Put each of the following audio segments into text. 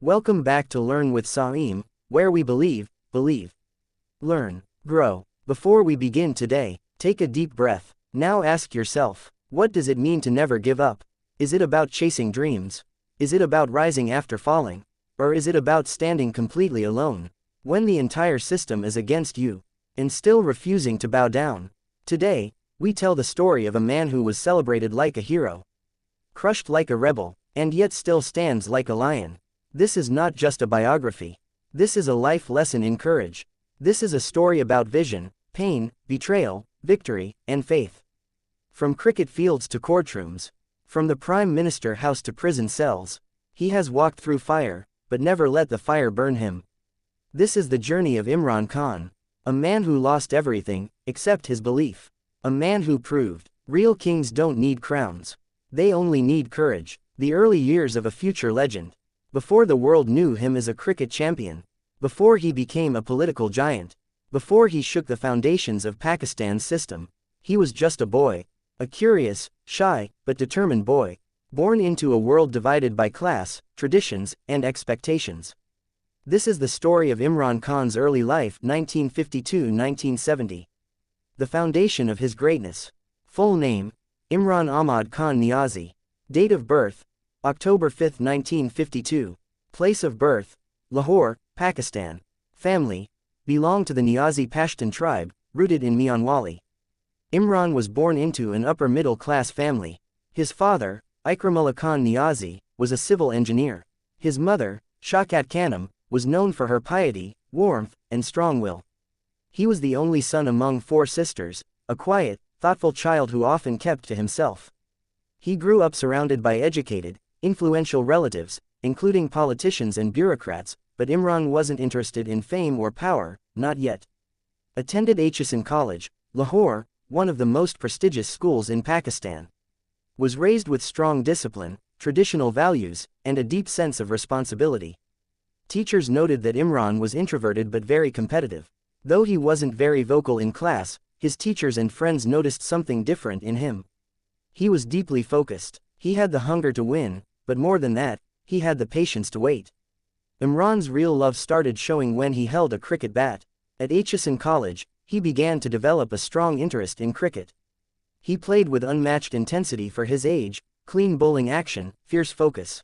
Welcome back to Learn with Saim, where we believe, learn, grow. Before we begin today, take a deep breath. Now ask yourself, what does it mean to never give up? Is it about chasing dreams? Is it about rising after falling? Or is it about standing completely alone, when the entire system is against you, and still refusing to bow down? Today, we tell the story of a man who was celebrated like a hero, crushed like a rebel, and yet still stands like a lion. This is not just a biography. This is a life lesson in courage. This is a story about vision, pain, betrayal, victory, and faith. From cricket fields to courtrooms, from the Prime Minister house to prison cells, he has walked through fire, but never let the fire burn him. This is the journey of Imran Khan, a man who lost everything, except his belief. A man who proved, real kings don't need crowns. They only need courage. The early years of a future legend. Before the world knew him as a cricket champion. Before he became a political giant. Before he shook the foundations of Pakistan's system. He was just a boy. A curious, shy, but determined boy. Born into a world divided by class, traditions, and expectations. This is the story of Imran Khan's early life 1952-1970. The foundation of his greatness. Full name, Imran Ahmad Khan Niazi. Date of birth, October 5, 1952. Place of birth, Lahore, Pakistan. Family, belonged to the Niazi Pashtun tribe, rooted in Mianwali. Imran was born into an upper-middle-class family. His father, Ikramullah Khan Niazi, was a civil engineer. His mother, Shaukat Khanum, was known for her piety, warmth, and strong will. He was the only son among four sisters, a quiet, thoughtful child who often kept to himself. He grew up surrounded by educated, influential relatives, including politicians and bureaucrats, but Imran wasn't interested in fame or power, not yet. Attended Saim College, Lahore, one of the most prestigious schools in Pakistan. Was raised with strong discipline, traditional values, and a deep sense of responsibility. Teachers noted that Imran was introverted but very competitive. Though he wasn't very vocal in class, his teachers and friends noticed something different in him. He was deeply focused. He had the hunger to win, but more than that, he had the patience to wait. Imran's real love started showing when he held a cricket bat. At Saim College, he began to develop a strong interest in cricket. He played with unmatched intensity for his age, clean bowling action, fierce focus.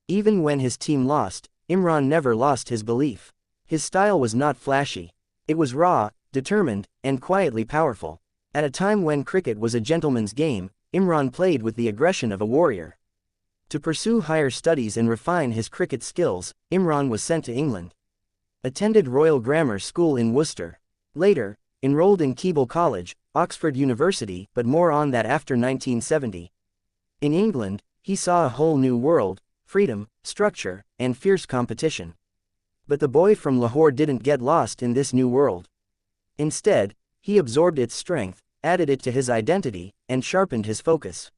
Even when his team lost, Imran never lost his belief. His style was not flashy. It was raw, determined, and quietly powerful. At a time when cricket was a gentleman's game, Imran played with the aggression of a warrior. To pursue higher studies and refine his cricket skills, Imran was sent to England. Attended Royal Grammar School in Worcester. Later, enrolled in Keble College, Oxford University, but more on that after 1970. In England, he saw a whole new world, freedom, structure, and fierce competition. But the boy from Lahore didn't get lost in this new world. Instead, he absorbed its strength, added it to his identity, and sharpened his focus.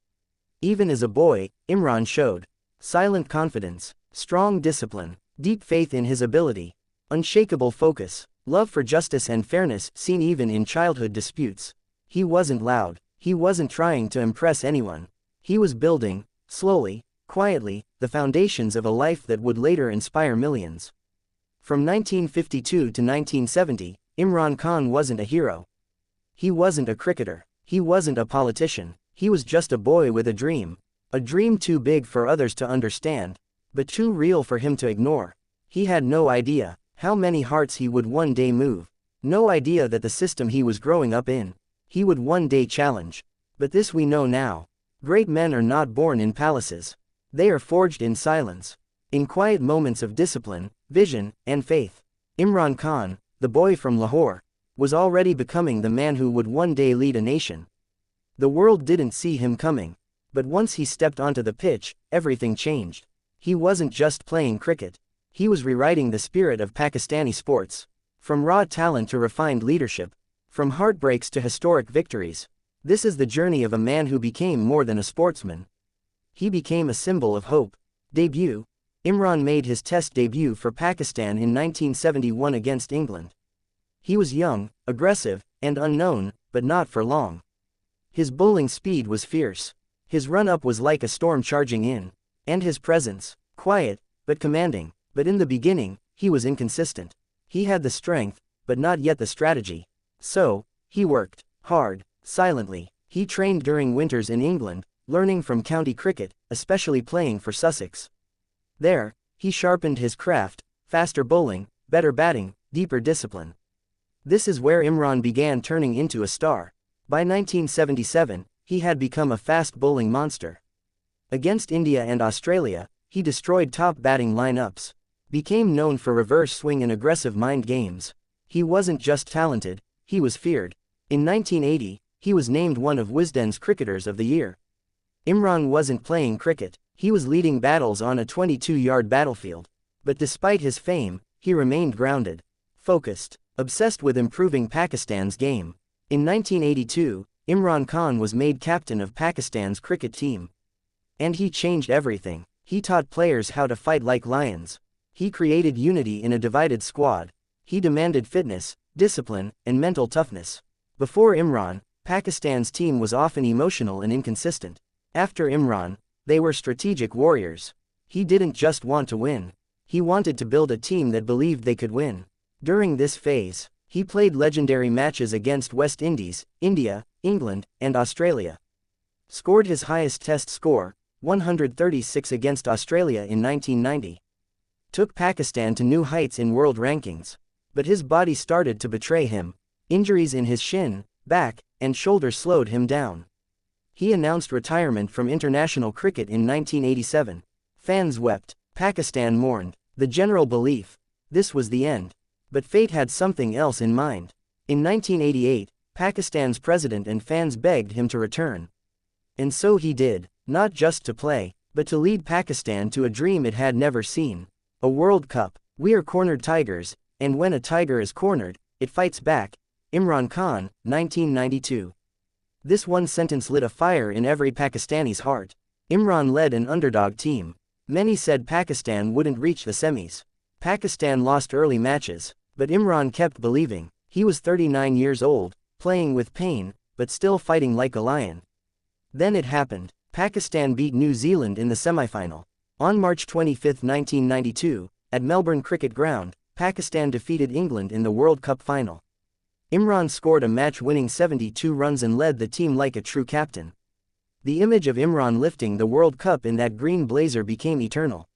Even as a boy, Imran showed silent confidence, strong discipline, deep faith in his ability, unshakable focus, love for justice and fairness seen even in childhood disputes. He wasn't loud, he wasn't trying to impress anyone. He was building, slowly, quietly, the foundations of a life that would later inspire millions. From 1952 to 1970, Imran Khan wasn't a hero. He wasn't a cricketer. He wasn't a politician. He was just a boy with a dream. A dream too big for others to understand, but too real for him to ignore. He had no idea how many hearts he would one day move. No idea that the system he was growing up in, he would one day challenge. But this we know now. Great men are not born in palaces. They are forged in silence. In quiet moments of discipline, vision, and faith. Imran Khan, the boy from Lahore, was already becoming the man who would one day lead a nation. The world didn't see him coming. But once he stepped onto the pitch, everything changed. He wasn't just playing cricket. He was rewriting the spirit of Pakistani sports. From raw talent to refined leadership. From heartbreaks to historic victories. This is the journey of a man who became more than a sportsman. He became a symbol of hope. Debut. Imran made his Test debut for Pakistan in 1971 against England. He was young, aggressive, and unknown, but not for long. His bowling speed was fierce. His run-up was like a storm charging in. And his presence, quiet, but commanding. But in the beginning, he was inconsistent. He had the strength, but not yet the strategy. So, he worked hard, silently. He trained during winters in England, learning from county cricket, especially playing for Sussex. There, he sharpened his craft, faster bowling, better batting, deeper discipline. This is where Imran began turning into a star. By 1977, he had become a fast bowling monster. Against India and Australia, he destroyed top batting lineups. Became known for reverse swing and aggressive mind games. He wasn't just talented, he was feared. In 1980, he was named one of Wisden's Cricketers of the Year. Imran wasn't playing cricket, he was leading battles on a 22-yard battlefield. But despite his fame, he remained grounded, focused, obsessed with improving Pakistan's game. In 1982, Imran Khan was made captain of Pakistan's cricket team. And he changed everything. He taught players how to fight like lions. He created unity in a divided squad. He demanded fitness, discipline, and mental toughness. Before Imran, Pakistan's team was often emotional and inconsistent. After Imran, they were strategic warriors. He didn't just want to win. He wanted to build a team that believed they could win. During this phase, he played legendary matches against West Indies, India, England, and Australia. Scored his highest test score, 136 against Australia in 1990. Took Pakistan to new heights in world rankings. But his body started to betray him. Injuries in his shin, back, and shoulder slowed him down. He announced retirement from international cricket in 1987. Fans wept. Pakistan mourned. The general belief: this was the end. But fate had something else in mind. In 1988, Pakistan's president and fans begged him to return. And so he did, not just to play, but to lead Pakistan to a dream it had never seen. A World Cup. We are cornered tigers, and when a tiger is cornered, it fights back. Imran Khan, 1992. This one sentence lit a fire in every Pakistani's heart. Imran led an underdog team. Many said Pakistan wouldn't reach the semis. Pakistan lost early matches, but Imran kept believing. He was 39 years old, playing with pain, but still fighting like a lion. Then it happened. Pakistan beat New Zealand in the semifinal. On March 25, 1992, at Melbourne Cricket Ground, Pakistan defeated England in the World Cup final. Imran scored a match-winning 72 runs and led the team like a true captain. The image of Imran lifting the World Cup in that green blazer became eternal.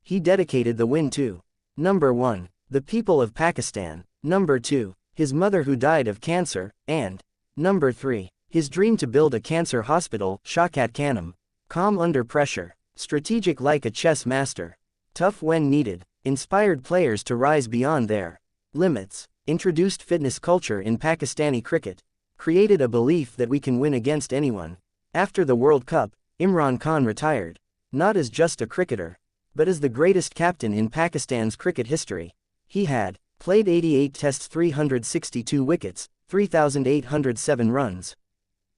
He dedicated the win to Number 1. The people of Pakistan. Number 2. His mother who died of cancer, and Number 3. His dream to build a cancer hospital, Shaukat Khanum. Calm under pressure. Strategic like a chess master. Tough when needed. Inspired players to rise beyond their limits. Introduced fitness culture in Pakistani cricket. Created a belief that we can win against anyone. After the World Cup, Imran Khan retired. Not as just a cricketer, but as the greatest captain in Pakistan's cricket history. He had played 88 tests, 362 wickets, 3,807 runs.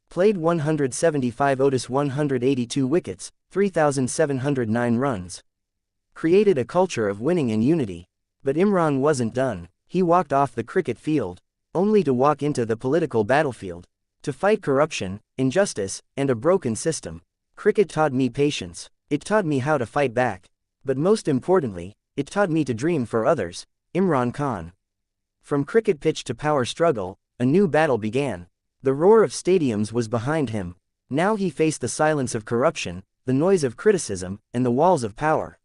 Played 175 ODIs, 182 wickets, 3,709 runs. Created a culture of winning and unity. But Imran wasn't done. He walked off the cricket field, only to walk into the political battlefield. To fight corruption, injustice, and a broken system. Cricket taught me patience. It taught me how to fight back. But most importantly, it taught me to dream for others. Imran Khan. From cricket pitch to power struggle, a new battle began. The roar of stadiums was behind him. Now he faced the silence of corruption, the noise of criticism, and the walls of power.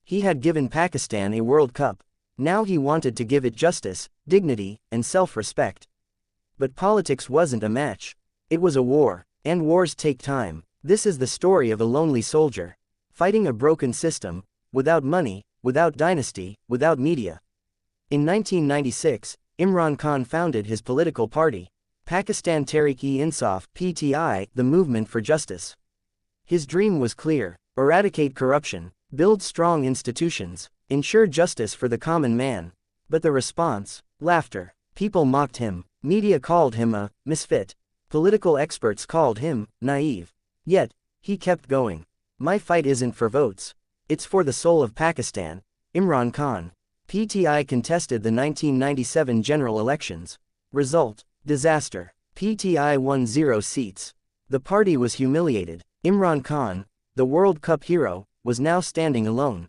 He had given Pakistan a World Cup. Now he wanted to give it justice, dignity, and self-respect. But politics wasn't a match. It was a war, and wars take time. This is the story of a lonely soldier, fighting a broken system, without money, without dynasty, without media. In 1996, Imran Khan founded his political party, Pakistan Tehreek-e-Insaf (PTI), the Movement for Justice. His dream was clear: eradicate corruption, build strong institutions, ensure justice for the common man. But the response? Laughter. People mocked him. Media called him a misfit. Political experts called him naive. Yet, he kept going. My fight isn't for votes. It's for the soul of Pakistan. Imran Khan. PTI contested the 1997 general elections. Result: disaster. PTI won 0 seats. The party was humiliated. Imran Khan, the World Cup hero, was now standing alone.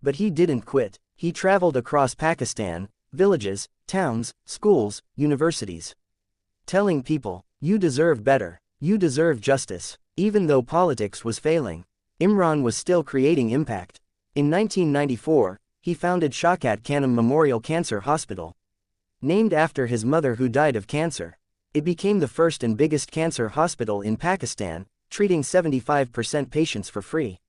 But he didn't quit. He traveled across Pakistan, villages, towns, schools, universities, telling people, you deserve better, you deserve justice. Even though politics was failing, Imran was still creating impact. In 1994, he founded Shaukat Khanum Memorial Cancer Hospital, named after his mother who died of cancer. It became the first and biggest cancer hospital in Pakistan, treating 75% patients for free.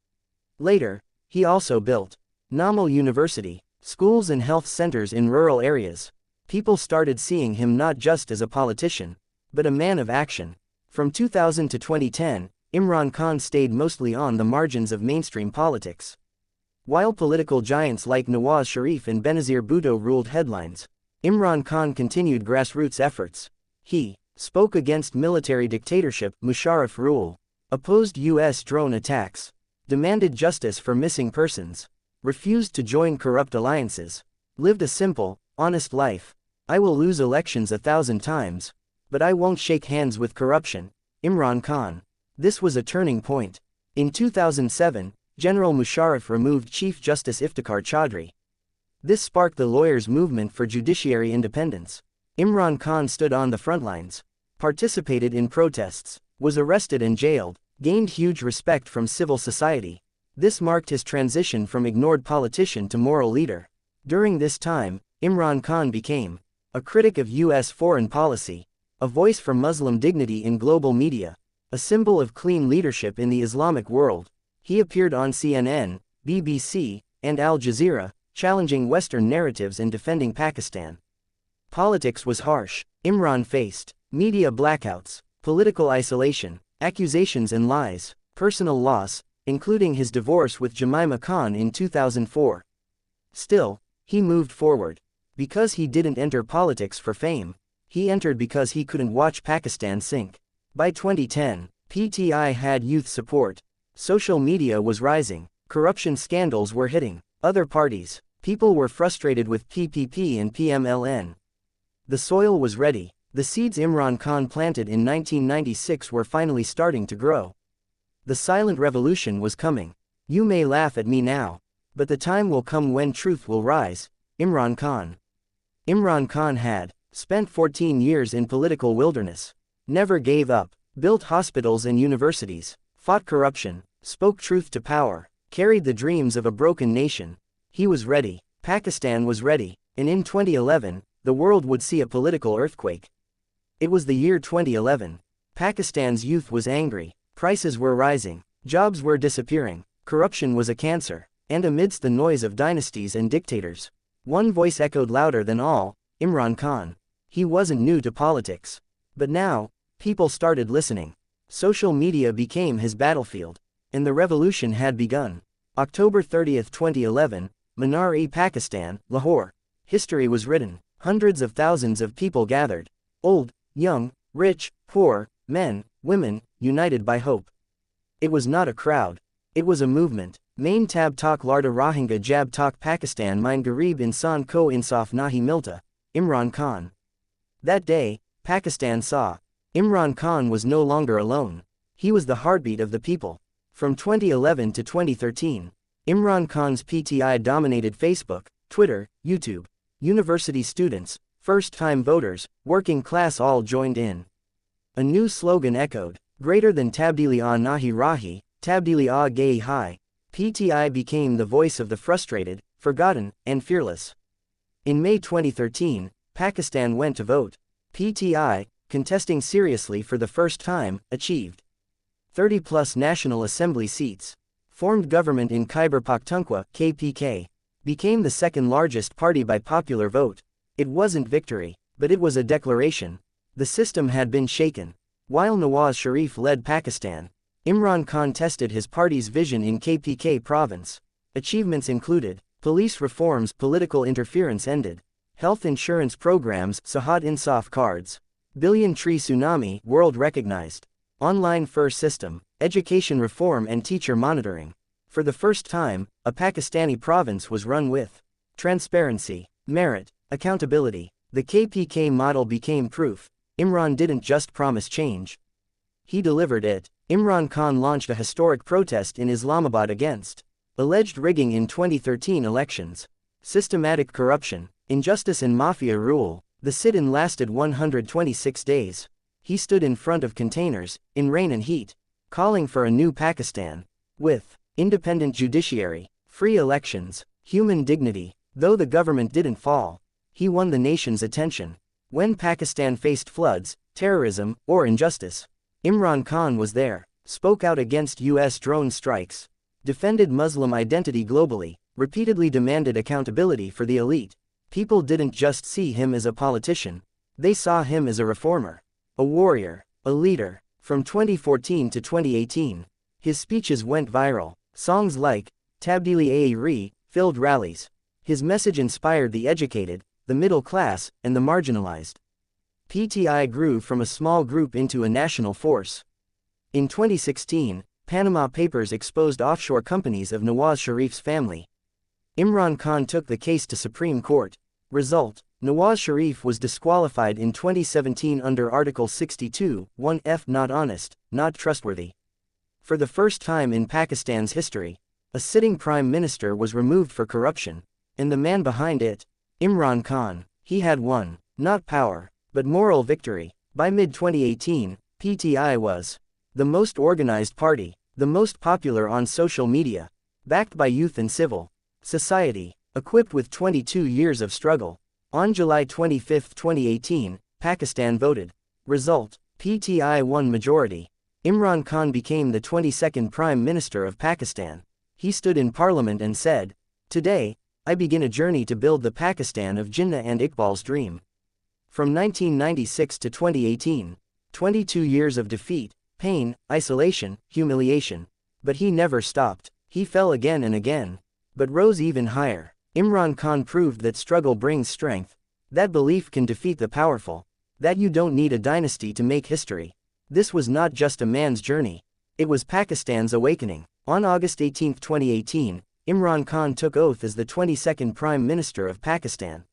Later, he also built Namal University, schools and health centers in rural areas. People started seeing him not just as a politician, but a man of action. From 2000 to 2010, Imran Khan stayed mostly on the margins of mainstream politics. While political giants like Nawaz Sharif and Benazir Bhutto ruled headlines, Imran Khan continued grassroots efforts. He spoke against military dictatorship, Musharraf rule, opposed U.S. drone attacks, demanded justice for missing persons, refused to join corrupt alliances, lived a simple, honest life. I will lose elections 1,000 times, but I won't shake hands with corruption. Imran Khan. This was a turning point. In 2007, General Musharraf removed Chief Justice Iftikhar Chaudhry. This sparked the lawyers' movement for judiciary independence. Imran Khan stood on the front lines, participated in protests, was arrested and jailed, gained huge respect from civil society. This marked his transition from ignored politician to moral leader. During this time, Imran Khan became a critic of U.S. foreign policy, a voice for Muslim dignity in global media, a symbol of clean leadership in the Islamic world. He appeared on CNN, BBC, and Al Jazeera, challenging Western narratives and defending Pakistan. Politics was harsh. Imran faced media blackouts, political isolation, accusations and lies, personal loss, including his divorce with Jemima Khan in 2004. Still, he moved forward. Because he didn't enter politics for fame, he entered because he couldn't watch Pakistan sink. By 2010, PTI had youth support. Social media was rising. Corruption scandals were hitting other parties. People were frustrated with PPP and PMLN. The soil was ready. The seeds Imran Khan planted in 1996 were finally starting to grow. The silent revolution was coming. You may laugh at me now, but the time will come when truth will rise. Imran Khan. Imran Khan had spent 14 years in political wilderness, never gave up, built hospitals and universities, fought corruption, spoke truth to power, carried the dreams of a broken nation. He was ready. Pakistan was ready, and in 2011, the world would see a political earthquake. It was the year 2011. Pakistan's youth was angry, prices were rising, jobs were disappearing, corruption was a cancer, and amidst the noise of dynasties and dictators, one voice echoed louder than all: Imran Khan. He wasn't new to politics. But now, people started listening. Social media became his battlefield, and the revolution had begun. October 30, 2011, Minar-e Pakistan, Lahore. History was written. Hundreds of thousands of people gathered. Old, young, rich, poor, men, women, united by hope. It was not a crowd. It was a movement. Main tab tak larda Rohingya jab tak Pakistan mein garib insan ko insaf nahi milta. Imran Khan. That day, Pakistan saw. Imran Khan was no longer alone. He was the heartbeat of the people. From 2011 to 2013, Imran Khan's PTI dominated Facebook, Twitter, YouTube. University students, first-time voters, working class all joined in. A new slogan echoed, greater than Tabdili a nahi rahi, Tabdili a gayi hai. PTI became the voice of the frustrated, forgotten, and fearless. In May 2013, Pakistan went to vote. PTI, contesting seriously for the first time, achieved 30+ National Assembly seats, formed government in Khyber Pakhtunkhwa, KPK, became the second largest party by popular vote. It wasn't victory, but it was a declaration. The system had been shaken. While Nawaz Sharif led Pakistan, Imran Khan tested his party's vision in KPK province. Achievements included police reforms, political interference ended, health insurance programs, Sahat Insaf cards, billion tree tsunami, world recognized, online first system, education reform and teacher monitoring. For the first time, a Pakistani province was run with transparency, merit, accountability. The KPK model became proof. Imran didn't just promise change. He delivered it. Imran Khan launched a historic protest in Islamabad against Alleged rigging in 2013 elections. Systematic corruption, injustice and mafia rule. The sit-in lasted 126 days. He stood in front of containers, in rain and heat, calling for a new Pakistan, with independent judiciary, free elections, human dignity. Though the government didn't fall, he won the nation's attention. When Pakistan faced floods, terrorism, or injustice, Imran Khan was there, spoke out against US drone strikes, defended Muslim identity globally, repeatedly demanded accountability for the elite. People didn't just see him as a politician, they saw him as a reformer, a warrior, a leader. From 2014 to 2018, his speeches went viral. Songs like Tabdili-e-Re filled rallies. His message inspired the educated, the middle class, and the marginalized. PTI grew from a small group into a national force. In 2016, Panama Papers exposed offshore companies of Nawaz Sharif's family. Imran Khan took the case to Supreme Court. Result: Nawaz Sharif was disqualified in 2017 under Article 62, 1F, not honest, not trustworthy. For the first time in Pakistan's history, a sitting prime minister was removed for corruption, and the man behind it, Imran Khan, he had won, not power, but moral victory. By mid-2018, PTI was the most organized party, the most popular on social media, backed by youth and civil society, equipped with 22 years of struggle. On July 25, 2018, Pakistan voted. Result: PTI won majority. Imran Khan became the 22nd Prime Minister of Pakistan. He stood in parliament and said, "Today, I begin a journey to build the Pakistan of Jinnah and Iqbal's dream." From 1996 to 2018, 22 years of defeat, pain, isolation, humiliation. But he never stopped. He fell again and again, but rose even higher. Imran Khan proved that struggle brings strength, that belief can defeat the powerful, that you don't need a dynasty to make history. This was not just a man's journey, it was Pakistan's awakening. On August 18, 2018, Imran Khan took oath as the 22nd Prime Minister of Pakistan.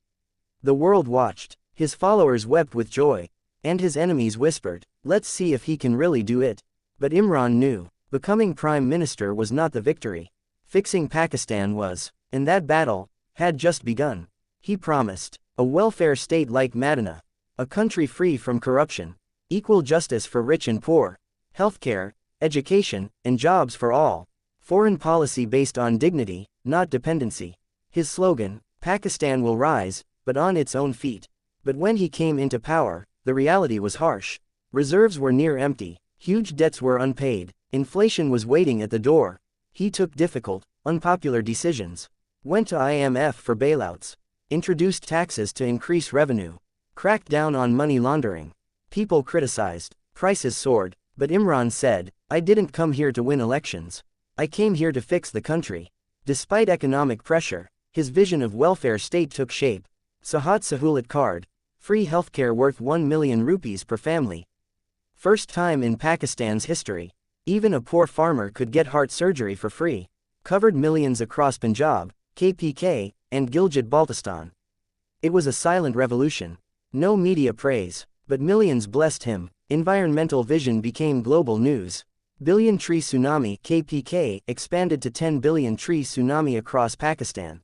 The world watched, his followers wept with joy, and his enemies whispered, "Let's see if he can really do it." But Imran knew, becoming Prime Minister was not the victory. Fixing Pakistan was, and that battle had just begun. He promised a welfare state like Medina, a country free from corruption, equal justice for rich and poor, healthcare, education, and jobs for all, foreign policy based on dignity, not dependency. His slogan, "Pakistan will rise, but on its own feet." But when he came into power, the reality was harsh. Reserves were near empty, huge debts were unpaid, inflation was waiting at the door. He took difficult, unpopular decisions. Went to IMF for bailouts, introduced taxes to increase revenue, cracked down on money laundering. People criticized, prices soared, but Imran said, "I didn't come here to win elections. I came here to fix the country." Despite economic pressure, his vision of welfare state took shape. Sahat Sahulat card, free healthcare worth 1 million rupees per family. First time in Pakistan's history, even a poor farmer could get heart surgery for free. Covered millions across Punjab, KPK, and Gilgit-Baltistan. It was a silent revolution. No media praise, but millions blessed him. Environmental vision became global news. Billion tree tsunami (KPK) expanded to 10 billion tree tsunami across Pakistan.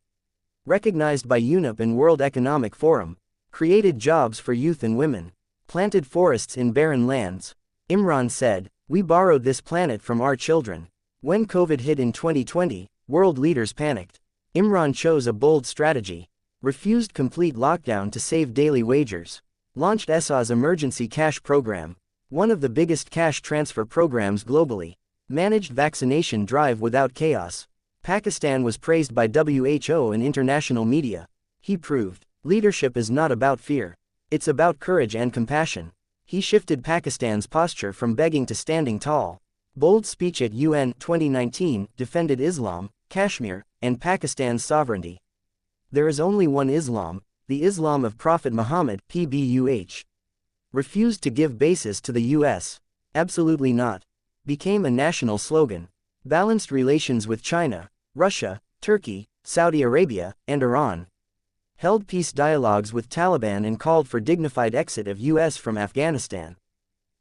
Recognized by UNEP and World Economic Forum. Created jobs for youth and women. Planted forests in barren lands. Imran said, "We borrowed this planet from our children." When COVID hit in 2020, world leaders panicked. Imran chose a bold strategy. Refused complete lockdown to save daily wagers. Launched ESA's emergency cash program, one of the biggest cash transfer programs globally. Managed vaccination drive without chaos. Pakistan was praised by WHO and international media. He proved, leadership is not about fear. It's about courage and compassion. He shifted Pakistan's posture from begging to standing tall. Bold speech at UN 2019 defended Islam, Kashmir, and Pakistan's sovereignty. There is only one Islam, the Islam of Prophet Muhammad (PBUH). Refused to give bases to the US. Absolutely not. Became a national slogan. Balanced relations with China, Russia, Turkey, Saudi Arabia, and Iran. Held peace dialogues with Taliban and called for dignified exit of US from Afghanistan.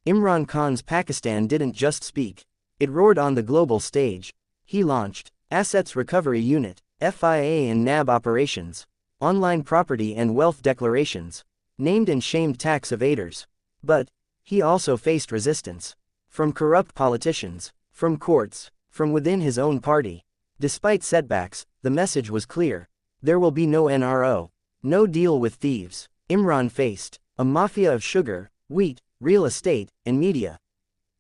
Imran Khan's Pakistan didn't just speak. It roared on the global stage. He launched Assets Recovery Unit, FIA and NAB operations. Online property and wealth declarations. Named and shamed tax evaders. But he also faced resistance. From corrupt politicians. From courts. From within his own party. Despite setbacks, the message was clear. There will be no NRO. No deal with thieves. Imran faced a mafia of sugar, wheat, real estate, and media.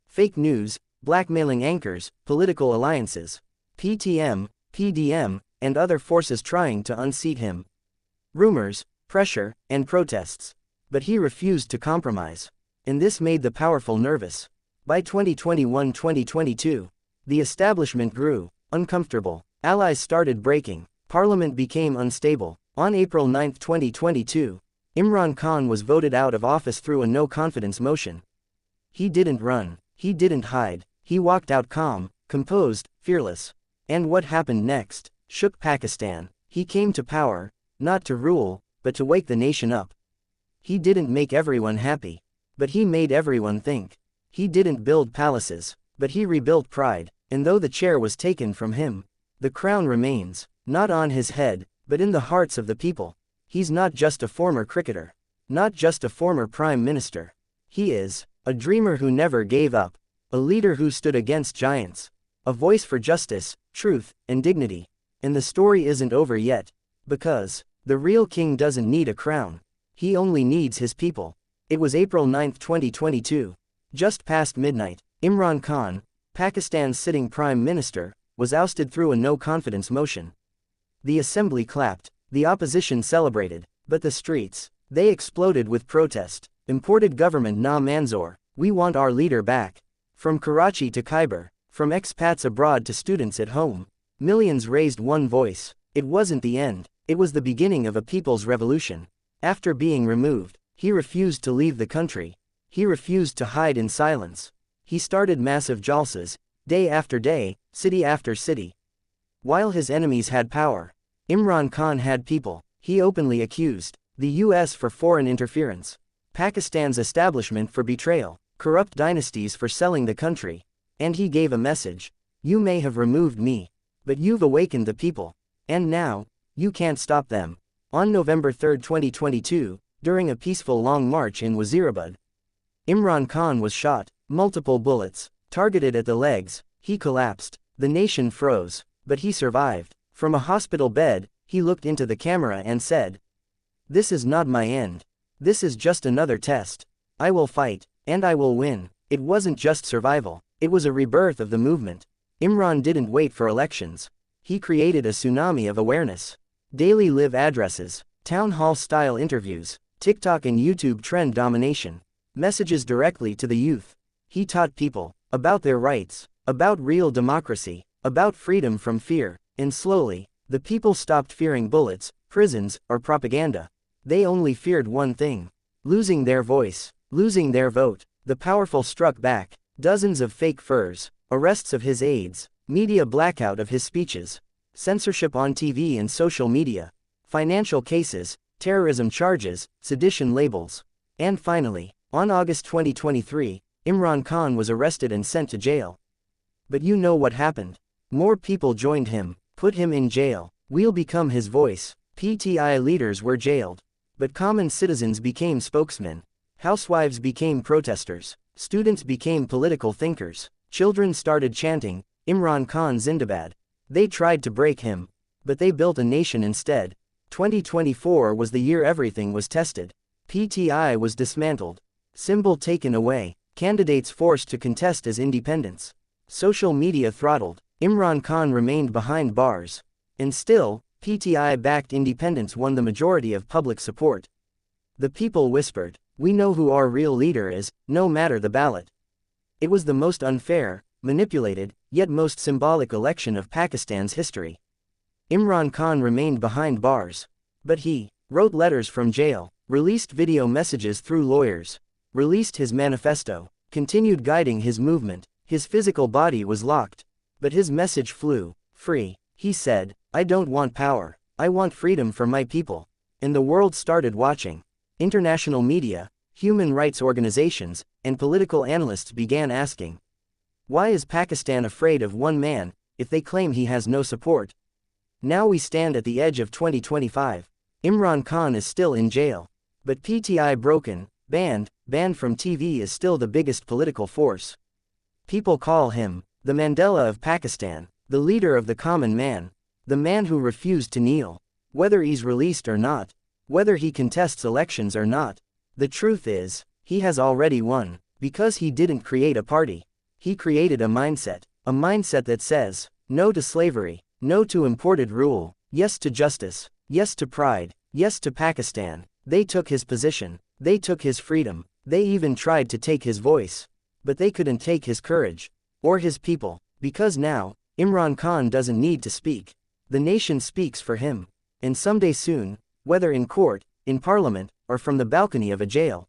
Fake news, blackmailing anchors, political alliances. PTM, PDM, and other forces trying to unseat him. Rumors, pressure, and protests. But he refused to compromise. And this made the powerful nervous. By 2021-2022, the establishment grew uncomfortable. Allies started breaking. Parliament became unstable. On April 9, 2022, Imran Khan was voted out of office through a no-confidence motion. He didn't run. He didn't hide. He walked out calm, composed, fearless. And what happened next shook Pakistan. He came to power, not to rule, but to wake the nation up. He didn't make everyone happy, but he made everyone think. He didn't build palaces, but he rebuilt pride. And though the chair was taken from him, the crown remains, not on his head, but in the hearts of the people. He's not just a former cricketer, not just a former prime minister. He is a dreamer who never gave up, a leader who stood against giants, a voice for justice, truth, and dignity. And the story isn't over yet, because the real king doesn't need a crown. He only needs his people. It was April 9, 2022. Just past midnight, Imran Khan, Pakistan's sitting prime minister, was ousted through a no-confidence motion. The assembly clapped, the opposition celebrated, but the streets, they exploded with protest. Imported government na Manzoor, we want our leader back. From Karachi to Khyber, from expats abroad to students at home, millions raised one voice. It wasn't the end, it was the beginning of a people's revolution. After being removed, he refused to leave the country. He refused to hide in silence. He started massive jalsas, day after day, city after city. While his enemies had power, Imran Khan had people. He openly accused the US for foreign interference, Pakistan's establishment for betrayal, corrupt dynasties for selling the country. And he gave a message. You may have removed me, but you've awakened the people. And now, you can't stop them. On November 3, 2022, during a peaceful long march in Wazirabad, Imran Khan was shot, multiple bullets, targeted at the legs. He collapsed. The nation froze, but he survived. From a hospital bed, he looked into the camera and said, "This is not my end. This is just another test. I will fight, and I will win." It wasn't just survival, it was a rebirth of the movement. Imran didn't wait for elections. He created a tsunami of awareness. Daily live addresses, town hall-style interviews, TikTok and YouTube trend domination, messages directly to the youth. He taught people about their rights, about real democracy, about freedom from fear, and slowly, the people stopped fearing bullets, prisons, or propaganda. They only feared one thing: losing their voice, losing their vote. The powerful struck back. Dozens of fake furs, arrests of his aides, media blackout of his speeches, censorship on TV and social media, financial cases, terrorism charges, sedition labels. And finally, on August 2023, Imran Khan was arrested and sent to jail. But you know what happened? More people joined him, put him in jail. We'll become his voice. PTI leaders were jailed, but common citizens became spokesmen. Housewives became protesters. Students became political thinkers. Children started chanting, Imran Khan Zindabad. They tried to break him, but they built a nation instead. 2024 was the year everything was tested. PTI was dismantled. Symbol taken away. Candidates forced to contest as independents. Social media throttled. Imran Khan remained behind bars. And still, PTI-backed independents won the majority of public support. The people whispered, "We know who our real leader is, no matter the ballot." It was the most unfair, manipulated, yet most symbolic election of Pakistan's history. Imran Khan remained behind bars. But he wrote letters from jail, released video messages through lawyers, released his manifesto, continued guiding his movement. His physical body was locked, but his message flew free. He said, "I don't want power, I want freedom for my people." And the world started watching. International media, human rights organizations, and political analysts began asking, why is Pakistan afraid of one man, if they claim he has no support. Now we stand at the edge of 2025. Imran Khan is still in jail. But PTI broken, banned from TV is still the biggest political force. People call him the Mandela of Pakistan, the leader of the common man, the man who refused to kneel. Whether he's released or not, whether he contests elections or not, the truth is, he has already won, because he didn't create a party. He created a mindset that says, no to slavery, no to imported rule, yes to justice, yes to pride, yes to Pakistan. They took his position, they took his freedom, they even tried to take his voice. But they couldn't take his courage, or his people, because now, Imran Khan doesn't need to speak. The nation speaks for him. And someday soon, whether in court, in parliament, or from the balcony of a jail,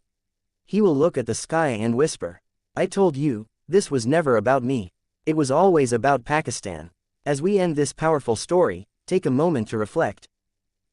he will look at the sky and whisper, I told you, this was never about me. It was always about Pakistan. As we end this powerful story, take a moment to reflect.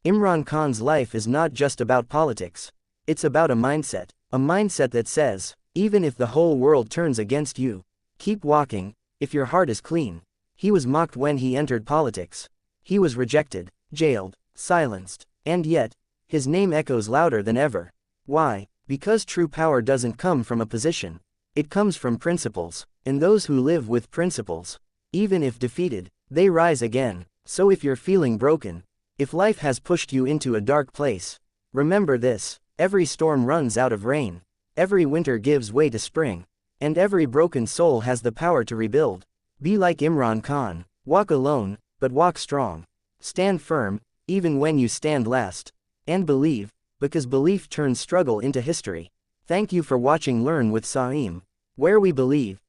Imran Khan's life is not just about politics. It's about a mindset that says, even if the whole world turns against you, keep walking, if your heart is clean. He was mocked when he entered politics. He was rejected, jailed, silenced, and yet, his name echoes louder than ever. Why? Because true power doesn't come from a position. It comes from principles, and those who live with principles, even if defeated, they rise again. So if you're feeling broken, if life has pushed you into a dark place, remember this: every storm runs out of rain, every winter gives way to spring, and every broken soul has the power to rebuild. Be like Imran Khan, walk alone, but walk strong. Stand firm, even when you stand last. And believe, because belief turns struggle into history. Thank you for watching Learn with Saim, where we believe,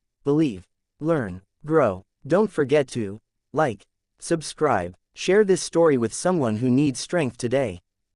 learn, grow. Don't forget to like, subscribe, share this story with someone who needs strength today.